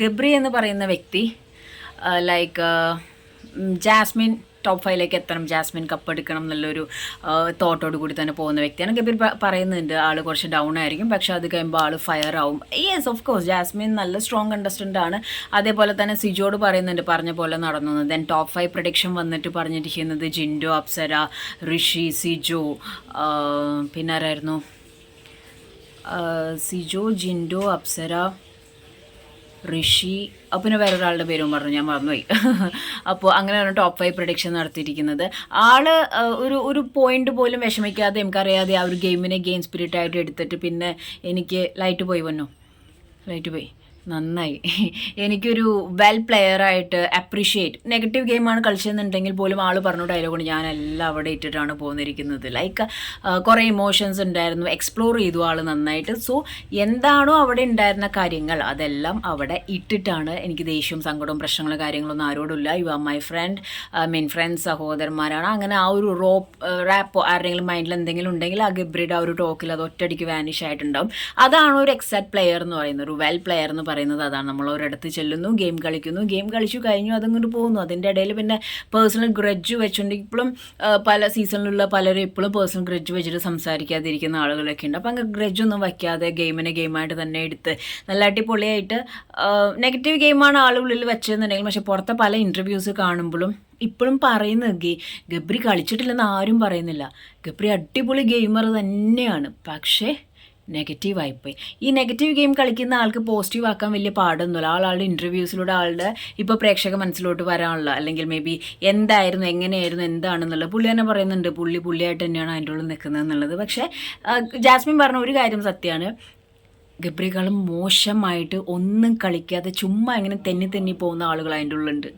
ഗബ്രി എന്ന് പറയുന്ന വ്യക്തി ലൈക്ക് ജാസ്മിൻ ടോപ്പ് 5ലേക്ക് എത്തണം, ജാസ്മിൻ കപ്പെടുക്കണം എന്നുള്ളൊരു തോട്ടോട് കൂടി തന്നെ പോകുന്ന വ്യക്തിയാണ്. ഗബ്രി പറയുന്നുണ്ട് ആൾ കുറച്ച് ഡൗൺ ആയിരിക്കും, പക്ഷെ അത് കഴിയുമ്പോൾ ആൾ ഫയർ ആവും. യെസ്, ഓഫ് കോഴ്സ് ജാസ്മിൻ നല്ല സ്ട്രോങ് കണ്ടസ്റ്റൻ്റ് ആണ്. അതേപോലെ തന്നെ സിജോട് പറയുന്നുണ്ട് പറഞ്ഞ പോലെ നടന്നു. ദെൻ ടോപ്പ് 5 പ്രഡിക്ഷൻ വന്നിട്ട് പറഞ്ഞിരിക്കുന്നത് ജിൻഡോ, അപ്സര, ഋഷി, സിജോ, പിന്നെ ആരായിരുന്നു, സിജോ, ജിൻഡോ, അപ്സര, ഋഷി, പിന്നെ വേറൊരാളുടെ പേരും പറഞ്ഞു, ഞാൻ മറന്നുപോയി. അപ്പോൾ അങ്ങനെയാണ് ടോപ്പ് 5 പ്രഡിക്ഷൻ നടത്തിയിരിക്കുന്നത്. ആള് ഒരു പോയിന്റ് പോലും വിഷമിക്കാതെ നമുക്കറിയാതെ ആ ഒരു ഗെയിമിനെ ഗെയിം സ്പിരിറ്റ് ആയിട്ട് എടുത്തിട്ട് പിന്നെ എനിക്ക് ലൈറ്റ് പോയി നന്നായി. എനിക്കൊരു വെൽ പ്ലെയറായിട്ട് അപ്രീഷിയേറ്റ്, നെഗറ്റീവ് ഗെയിമാണ് കളിച്ചതെന്നുണ്ടെങ്കിൽ പോലും ആൾ പറഞ്ഞ ഡയലോഗുകൊണ്ട് ഞാനെല്ലാം അവിടെ ഇട്ടിട്ടാണ് പോന്നിരിക്കുന്നത്. ലൈക്ക് കുറേ ഇമോഷൻസ് ഉണ്ടായിരുന്നു, എക്സ്പ്ലോർ ചെയ്തു ആൾ നന്നായിട്ട്. സോ എന്താണോ അവിടെ ഉണ്ടായിരുന്ന കാര്യങ്ങൾ അതെല്ലാം അവിടെ ഇട്ടിട്ടാണ്. എനിക്ക് ദേഷ്യവും സങ്കടവും പ്രശ്നങ്ങളും കാര്യങ്ങളൊന്നും ആരോടുമില്ല. You are my friend, friends, സഹോദരന്മാരാണ്. അങ്ങനെ ആ ഒരു റാപ്പോ ആരുടെങ്കിലും മൈൻഡിൽ എന്തെങ്കിലും ഉണ്ടെങ്കിൽ ആ ഗബ്രിയുടെ ആ ഒരു ടോക്കിൽ അത് ഒറ്റയടിക്ക് വാനിഷ് ആയിട്ടുണ്ടാവും. അതാണ് ഒരു എക്സാക്ട് പ്ലെയർ എന്ന് പറയുന്നത്, ഒരു വെൽ പ്ലെയർ എന്ന് പറയുന്നത് അതാണ്. നമ്മൾ ഒരിടത്ത് ചെല്ലുന്നു, ഗെയിം കളിച്ചു കഴിഞ്ഞു, അതങ്ങോട്ട് പോകുന്നു. അതിൻ്റെ ഇടയിൽ പിന്നെ പേഴ്സണൽ ഗ്രഡ്ജ് വെച്ചുകൊണ്ട് ഇപ്പോഴും പല സീസണിലുള്ള പലരും ഇപ്പോഴും പേഴ്സണൽ ഗ്രഡ്ജ് വെച്ചിട്ട് സംസാരിക്കാതിരിക്കുന്ന ആളുകളൊക്കെ ഉണ്ട്. അപ്പം അങ്ങനെ ഗ്രഡ്ജൊന്നും വയ്ക്കാതെ ഗെയിമിനെ ഗെയിമായിട്ട് തന്നെ എടുത്ത് നല്ല അടിപൊളിയായിട്ട് നെഗറ്റീവ് ഗെയിമാണ് ആളുകളിൽ വെച്ചതെന്നുണ്ടെങ്കിൽ, പക്ഷെ പുറത്തെ പല ഇൻ്റർവ്യൂസ് കാണുമ്പോഴും ഇപ്പോഴും പറയുന്നത് ഗബ്രി കളിച്ചിട്ടില്ലെന്ന് ആരും പറയുന്നില്ല. ഗബ്രി അടിപൊളി ഗെയിമർ തന്നെയാണ്, പക്ഷേ നെഗറ്റീവായിപ്പോയി. ഈ നെഗറ്റീവ് ഗെയിം കളിക്കുന്ന ആൾക്ക് പോസിറ്റീവ് ആക്കാൻ വലിയ പാടൊന്നുമില്ല. ആളുടെ ഇൻ്റർവ്യൂസിലൂടെ ആളുടെ ഇപ്പോൾ പ്രേക്ഷക മനസ്സിലോട്ട് വരാനുള്ള, അല്ലെങ്കിൽ മേ ബി എന്തായിരുന്നു, എങ്ങനെയായിരുന്നു, എന്താണെന്നുള്ളത് പുള്ളി തന്നെ പറയുന്നുണ്ട്. പുള്ളിയായിട്ട് തന്നെയാണ് അതിൻ്റെ ഉള്ളിൽ നിൽക്കുന്നത് എന്നുള്ളത്. പക്ഷേ ജാസ്മിൻ പറഞ്ഞ ഒരു കാര്യം സത്യമാണ്, ഗബ്രികളും മോശമായിട്ട് ഒന്നും കളിക്കാതെ ചുമ്മാ ഇങ്ങനെ തെന്നി പോകുന്ന ആളുകൾ അതിൻ്റെ ഉള്ളിലുണ്ട്.